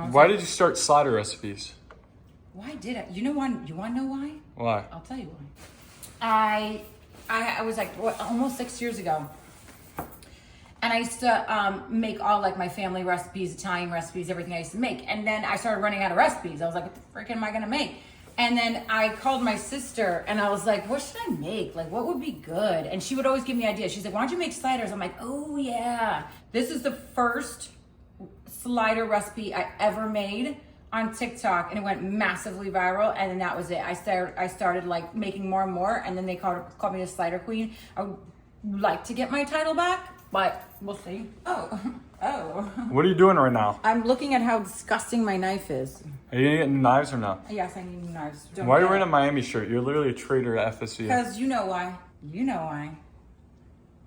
I'm Why saying? did you start slider recipes? Why did I? You want to know why? Why? I'll tell you why. I was like, what, almost 6 years ago. And I used to make all like my family recipes, Italian recipes, everything I used to make. And then I started running out of recipes. I was like, what the frick am I gonna make? And then I called my sister and I was like, what should I make? Like, what would be good? And she would always give me ideas. She's like, why don't you make sliders? I'm like, oh yeah. This is the first slider recipe I ever made on TikTok, and it went massively viral, and then that was it. I started like making more and more, and then they called me the slider queen. I would like to get my title back, but we'll see. Oh. What are you doing right now? I'm looking at how disgusting my knife is. Are you getting knives or no? Yes, I need knives. Why are you wearing a Miami shirt? You're literally a traitor to FSU. Because you know why. You know why.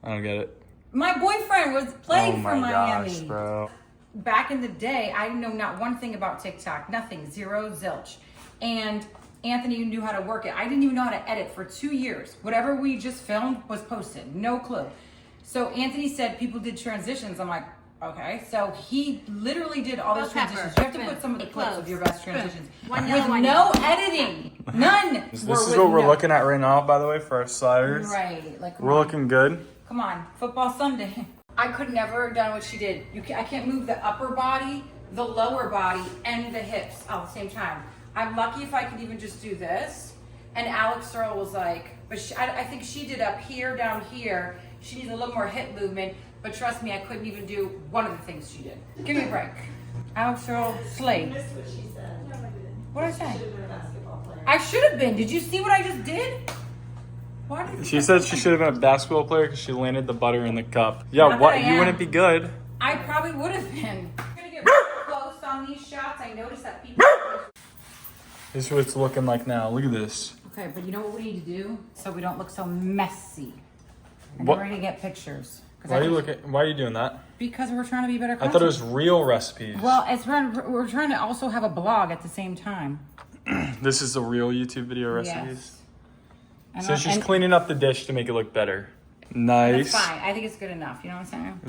I don't get it. My boyfriend was playing for Miami. Gosh, bro. Back in the day, I know not one thing about TikTok. Nothing. Zero, zilch. And Anthony knew how to work it. I didn't even know how to edit for 2 years. Whatever we just filmed was posted. No clue. So Anthony said people did transitions. I'm like, okay. So he literally did all those transitions. You have to put some of the clips of your best transitions. With no editing. None. This is what we're looking at right now, by the way, for our sliders. Right. Like, we're looking good. Come on. Football Sunday. I could never have done what she did. I can't move the upper body, the lower body, and the hips all at the same time. I'm lucky if I could even just do this. And Alex Earl was like, but I think she did up here, down here. She needs a little more hip movement. But trust me, I couldn't even do one of the things she did. Give me a break. Alex Earl slayed. You missed what she said. No, I didn't. What did I say? She should have been a basketball player. I should have been. Did you see what I just did? Why did She said she should have been a basketball player because she landed the butter in the cup. Yeah, Not what? that I You am. wouldn't be good. I probably would have been. I'm gonna get real close on these shots. I noticed that people. This is what it's looking like now. Look at this. Okay, but you know what we need to do so we don't look so messy. And What? we're gonna get pictures. Why are you doing that? Because we're trying to be better. I thought it was real recipes. Well, we're trying to also have a blog at the same time. This is the real YouTube video recipes. Yes. So she's cleaning up the dish to make it look better. Nice. That's fine. I think it's good enough. You know what I'm saying?